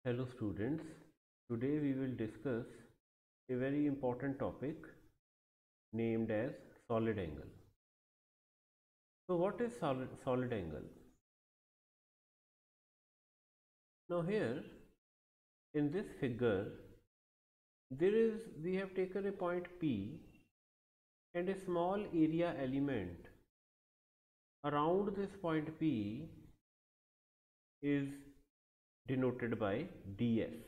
Hello students, today we will discuss a very important topic named as solid angle. So what is solid angle? Now here in this figure we have taken a point P and a small area element around this point P is denoted by ds.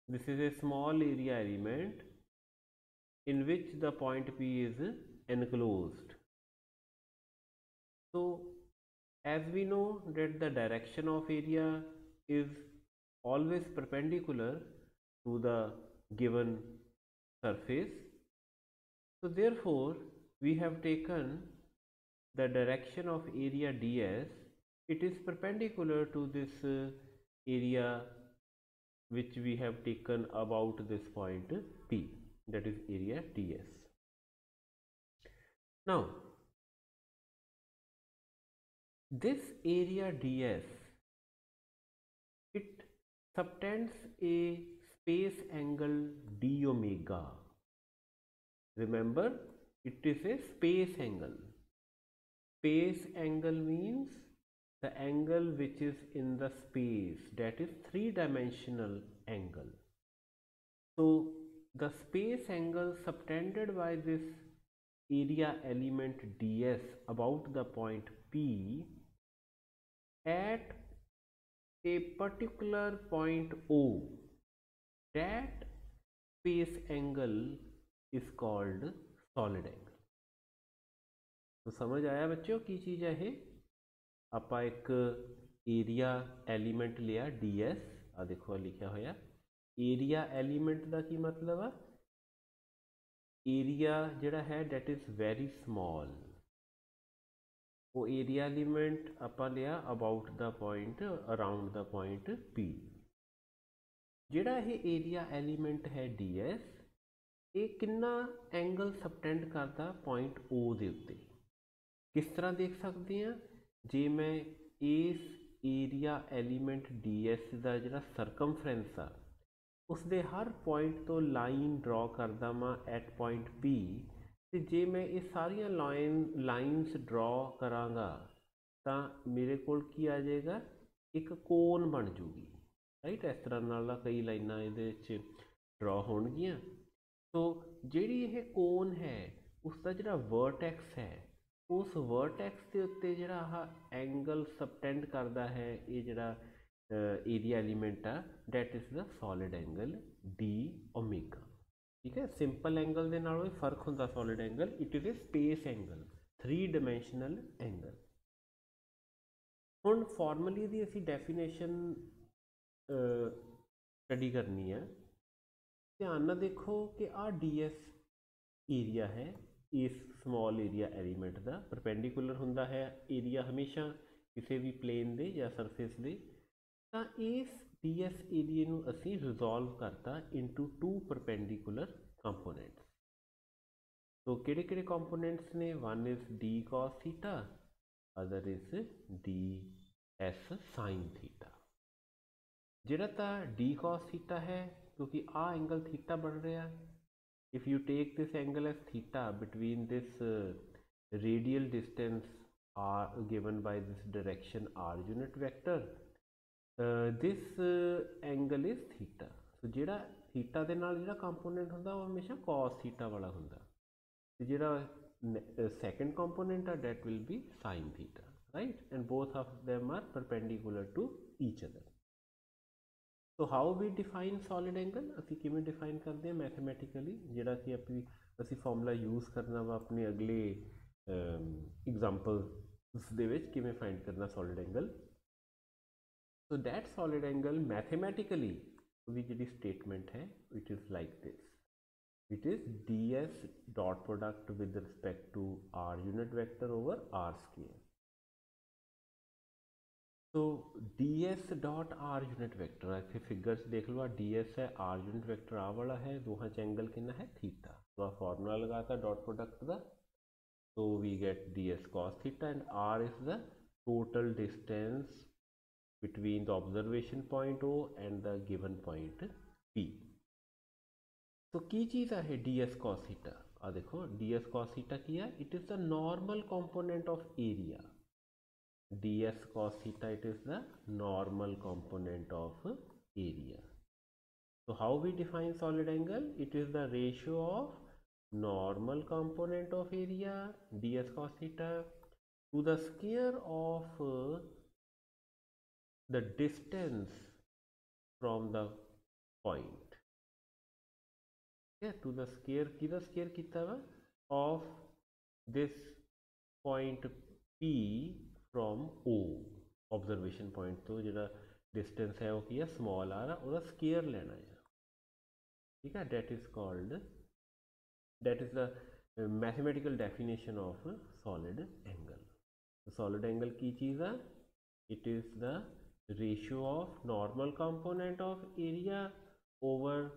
This is a small area element in which the point P is enclosed. So as we know that the direction of area is always perpendicular to the given surface, so therefore we have taken the direction of area ds. It is perpendicular to this area which we have taken about this point P, that is area ds. Now this area ds, it subtends a space angle d omega. Remember, it is a space angle. Space angle means the angle which is in the space, that is three-dimensional angle. So the space angle subtended by this area element ds about the point P at a particular point O, that space angle is called solid angle. तो समझ आया बच्चों की चीज़ है ये? ਆਪਾਂ एक area element लिया ds, आ देखो लिखा होया एरिया एलिमेंट का की मतलब है एरिया जिहड़ा है डेट इज़ वेरी स्मॉल. वो एरिया एलिमेंट ਆਪਾਂ लिया about the point around the point P. ਜਿਹੜਾ ਇਹ ਏਰੀਆ ਐਲੀਮੈਂਟ ਹੈ ds, ਇਹ ਕਿੰਨਾ ਐਂਗਲ ਸਬਟੈਂਡ ਕਰਦਾ ਪੁਆਇੰਟ O ਦੇ ਉੱਤੇ. ਕਿਸ ਤਰ੍ਹਾਂ ਦੇਖ ਸਕਦੇ ਹਾਂ? ਜੇ ਮੈਂ ਇਸ ਏਰੀਆ ਐਲੀਮੈਂਟ ds ਦਾ ਜਿਹੜਾ ਸਰਕਮਫਰੈਂਸ ਆ ਉਸ ਦੇ ਹਰ ਪੁਆਇੰਟ ਤੋਂ ਲਾਈਨ ਡਰਾ ਕਰਦਾ ਵਾਂ ਐਟ ਪੁਆਇੰਟ P, ਤੇ ਜੇ ਮੈਂ ਇਹ ਸਾਰੀਆਂ ਲਾਈਨਸ ਡਰਾ ਕਰਾਂਗਾ ਤਾਂ ਮੇਰੇ ਕੋਲ ਕੀ ਆ ਜਾਏਗਾ? ਇੱਕ ਕੋਨ ਬਣ ਜੂਗੀ. ਰਾਈਟ, ਇਸ ਤਰ੍ਹਾਂ ਨਾਲ ਕਈ ਲਾਈਨਾਂ ਇਹਦੇ ਵਿੱਚ ਡਰਾ ਹੋਣਗੀਆਂ. ਸੋ ਜਿਹੜੀ ਇਹ ਕੋਨ ਹੈ ਉਸ ਦਾ ਜਿਹੜਾ ਵਰਟੈਕਸ ਹੈ, ਉਸ ਵਰਟੈਕਸ ਦੇ ਉੱਤੇ ਜਿਹੜਾ ਆਹ ਐਂਗਲ ਸਬਟੈਂਡ ਕਰਦਾ ਹੈ ਇਹ ਜਿਹੜਾ ਏਰੀਆ ਐਲੀਮੈਂਟ ਆ, that is the solid angle D omega. ਠੀਕ ਹੈ, ਸਿੰਪਲ ਐਂਗਲ ਦੇ ਨਾਲੋਂ ਇਹ ਫਰਕ ਹੁੰਦਾ solid angle. It is a space angle, 3 dimensional angle. ਹੁਣ ਫਾਰਮਲੀ ਦੀ ਅਸੀਂ ਡੈਫੀਨੇਸ਼ਨ स्टडी करनी है. ध्यान ना देखो कि आ ds एरिया है इस स्मॉल एरिया एलीमेंट का परपेंडिकुलर होंदा है एरिया हमेशा किसी भी प्लेन दे या सरफेस दे. तो इस ds एरिए नू असी रिजॉल्व करता इनटू 2 परपेंडिकुलर कंपोनेंट्स. तो किहड़े कंपोनेंट्स ने? One is d cos theta, other is ds sin theta. ਜਿਹੜਾ ਤਾਂ d cos थीटा है क्योंकि आ एंगल थीटा बन रहा. If you take this angle as theta between this radial distance r given by this direction r unit vector, this angle is theta. so ਜਿਹੜਾ theta ਦੇ ਨਾਲ ਜਿਹੜਾ ਕੰਪੋਨੈਂਟ ਹੁੰਦਾ ਉਹ ਹਮੇਸ਼ਾ cos थीटा ਵਾਲਾ ਹੁੰਦਾ, ਤੇ ਜਿਹੜਾ second component ਆ that will be sin theta, right? and both of them are perpendicular to each other. तो how we define solid angle? असी किमें डिफाइन करते हैं मैथमेटिकली, जिहड़ा कि असी फॉर्मूला यूज़ करना वा अपने अगले एग्जाम्पल्स दे विच किमें फाइंड करना solid angle. So that solid angle mathematically भी जिहड़ी स्टेटमेंट है it is like this. It is ds dot product with respect to r unit vector over r square. तो ds dot r unit vector इतने figures देख लो, ds है, r unit vector आ वाला है, दोहां च एंगल कितना है? थीटा. तो आ फॉर्मूला लगाता डॉट प्रोडक्ट का, तो we get ds cos theta and r is the total distance between the observation point O and the given point P. तो की चीज़ है ds cos theta, आ देखो ds cos theta की है, it is the normal component of area. ds cos theta, it is the normal component of area. So how we define solid angle? It is the ratio of normal component of area ds cos theta to the square of the distance from the point. Yeah, to the square किदा square किता वा of this point P from O, observation point तो जिहड़ा distance है वो की है small r, ਉਹਦਾ square लेना है, ठीक है. That is called, that is the mathematical definition of solid angle. So solid angle की चीज़ है, it is the ratio of normal component of area over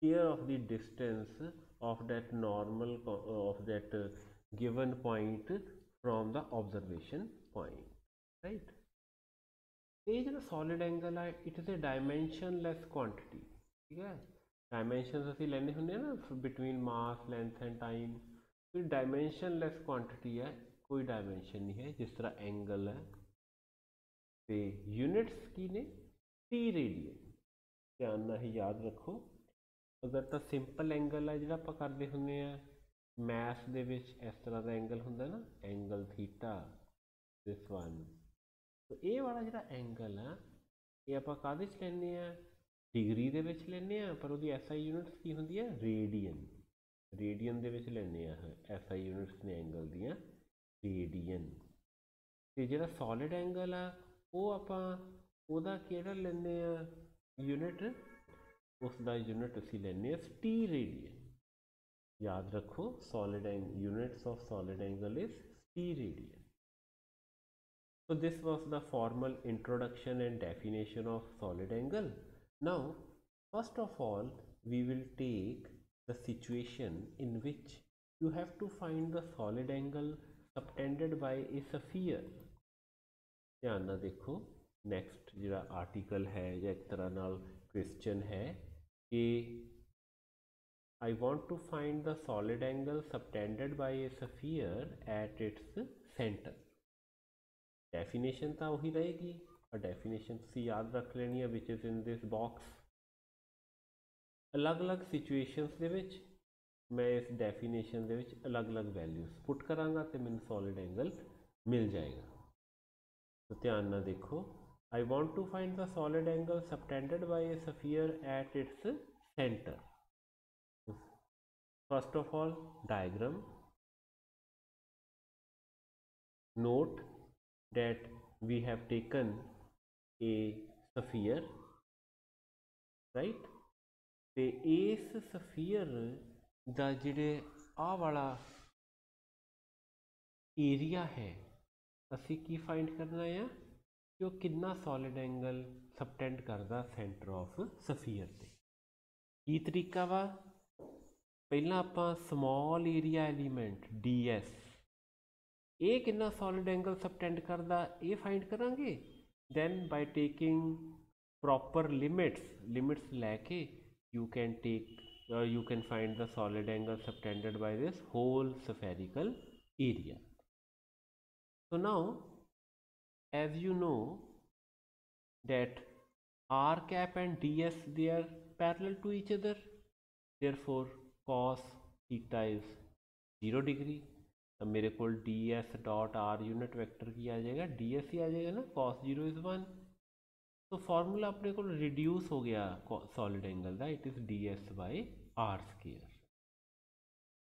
square of the distance of that normal of that given point from the observation point, right. ये जो solid angle है, it is a dimensionless quantity, ठीक है. Dimension ਅਸੀਂ ਲੈਣੇ ਹੁੰਦੇ ना between mass, length and time. तो dimensionless quantity है, कोई डायमेंशन नहीं है, जिस तरह एंगल है. तो यूनिट्स की ने टी रेडियन, ध्यान ਨਾਲ ही याद रखो. अगर तो सिंपल एंगल है ਜਿਹੜਾ ਆਪਾਂ ਕਰਦੇ ਹੁੰਦੇ ਆ मैथ ਦੇ ਵਿੱਚ, ਇਸ ਤਰ੍ਹਾਂ ਦਾ एंगल ਹੁੰਦਾ ना, एंगल थीटा, दिस वन. तो ये वाला ਜਿਹੜਾ एंगल है ये ਆਪਾਂ ਕਾਹਦੇ 'ਚ ਲੈਂਦੇ ਆ, डिग्री ਦੇ ਵਿੱਚ ਲੈਂਦੇ ਆ, ਪਰ ਉਹਦੀ ਐਸਆਈ यूनिट्स ਕੀ ਹੁੰਦੀ ਹੈ, रेडियन. रेडियन ਦੇ ਵਿੱਚ ਲੈਂਦੇ ਆ ਐਸਆਈ यूनिट्स ਨੇ एंगल ਦੀਆਂ, रेडियन. ਤੇ ਜਿਹੜਾ सॉलिड एंगल ਆ ਉਹ ਆਪਾਂ ਉਹਦਾ ਕਿਹੜਾ ਲੈਂਦੇ ਆ यूनिट, उसका यूनिट असी लेने टी रेडियन. याद रखो solid units of solid angle is T radian. So this was the formal introduction and definition of solid angle. Now first of all we will take the situation in which you have to find the solid angle subtended by a sphere. ध्यान ना देखो, next जो article है या एक तरह नाल question है कि I want to find the solid angle subtended by a sphere at its center. Definition तो वही रहेगी, और डेफिनेशन तुसी याद रख लेनी है, which is in this box. अलग अलग सिचुएशंस दे विच मैं इस डेफिनेशन दे विच अलग अलग वैल्यूज पुट करांगा तो मैंने सॉलिड एंगल मिल जाएगा. तो ध्यान ना देखो, I want to find the solid angle subtended by a sphere at its center. First of all, diagram. Note that we have taken a sphere, right. ਤੇ ਇਸ sphere ਦਾ ਜਿਹੜੇ ਆਹ ਵਾਲਾ ਏਰੀਆ ਹੈ ਅਸੀਂ ਕੀ फाइंड करना है कि वो कितना सॉलिड एंगल सबटेंड करता सेंटर ऑफ स्फीयर से. की तरीका वा, पहला आपां स्मॉल एरिया एलीमेंट ds ये कितना सॉलिड एंगल सबटेंड करता ये फाइंड करांगे. Then by taking proper limits लैके you can find the solid angle subtended by this whole spherical area. So now as you know that r cap and ds, they are parallel to each other, therefore cos theta is 0 degree. अब मेरे को ds dot r unit vector की आ जाएगा, ds ही आ जाएगा ना, cos 0 is 1. तो formula अपने को रिड्यूस हो गया सॉलिड एंगल का, it is ds by r square,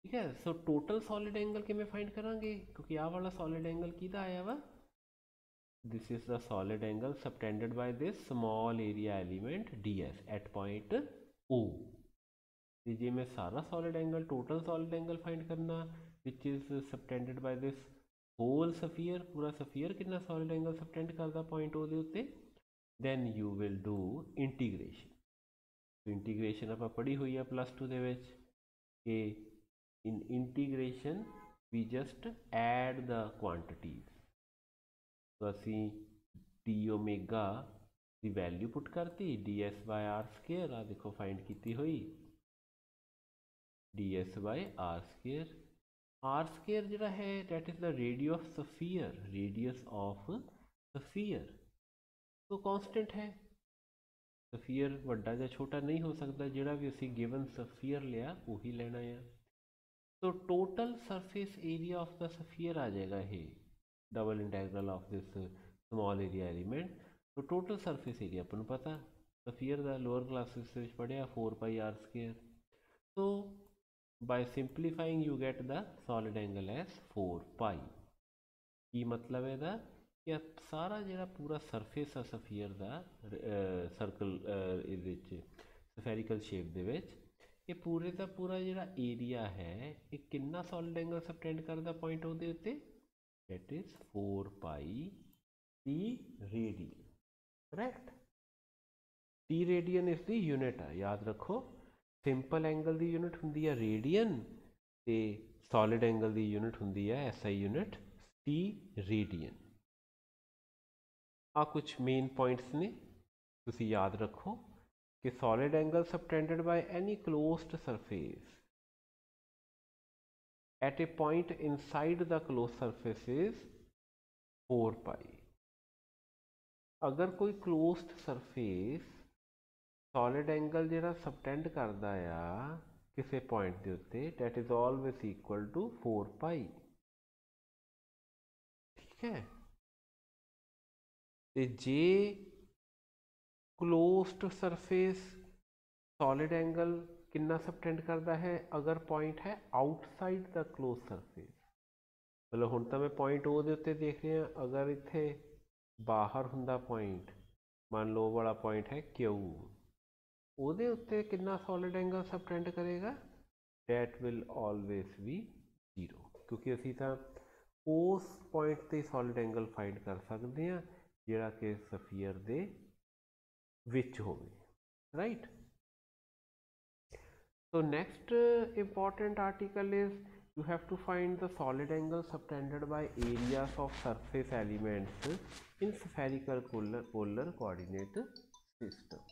ठीक है. सो टोटल सॉलिड एंगल किमें फाइंड करांगे, क्योंकि आ वाला सॉलिड एंगल किदा आया वा, this is the solid angle subtended by this small area element ds at point O. तो जे मैं सारा solid angle, total solid angle find करना which is subtended by this whole sphere, पूरा स्फीयर कितना सॉलिड एंगल सबटेंड करता point O ਦੇ ਉੱਤੇ, then you will do integration. तो इंटीग्रेशन ਆਪਾਂ पढ़ी हुई है +2 ਦੇ ਵਿੱਚ कि in integration we just add the quantities. तो असी डी ओमेगा की वैल्यू पुट करती D S by R square, आ देखो फाइंड की हुई D S by R square जिहड़ा है that is the radius of sphere, तो कॉन्सटेंट है। सफीयर वड्डा या छोटा नहीं हो सकता, जिहड़ा भी असी गिवन सफीयर लिया उही लेना है। तो total surface area of the sphere आ जाएगा ये double integral of this small area element. तो टोटल सरफेस एरिया अपन पता सफीयर का लोअर क्लासिस पढ़िया 4 पाई आर स्केयर। तो by simplifying you get the solid angle as 4 pi. की मतलब है कि सारा जो पूरा सरफेस है सफीयर का सर्कल सफेरिकल शेप दे विच, ये पूरे का पूरा जो एरिया है ये कितना सॉलिड एंगल सबटेंड करता पॉइंट उहदे उत्ते, that is 4 pi T radian. Correct. T radian is the unit है, याद रखो सिंपल एंगल की यूनिट होंगी है रेडियन, तो सॉलिड एंगल की यूनिट होंगी है SI यूनिट टी रेडियन। आ कुछ मेन पॉइंट्स ने तुसी याद रखो कि solid angle subtended by any closed surface at a point inside the close surface is 4 pi. अगर कोई क्लोज्ड सरफेस सॉलिड एंगल जो सबटेंड करता आ किसी पॉइंट के उत्ते, that is always equal to 4 pi. ठीक है। ते जे क्लोज्ड सरफेस सॉलिड एंगल कितना सबटेंड करता है अगर पॉइंट है आउटसाइड द क्लोज सरफेस, मतलब हुण तो मैं पॉइंट ओ दे उत्ते देख रहा, अगर इत्थे बाहर हुंदा पॉइंट, मान लो वाला पॉइंट है क्यू, ਉਹਦੇ ਉੱਤੇ कितना सॉलिड एंगल सबटेंड करेगा, डैट विल ऑलवेज बी 0, क्योंकि असी तो उस पॉइंट ते सॉलिड एंगल फाइंड कर सकते हैं जिहड़ा कि सफीयर दे विच होवे। Right. So next important article is you have to find the solid angle subtended by areas of surface elements in spherical polar coordinate system.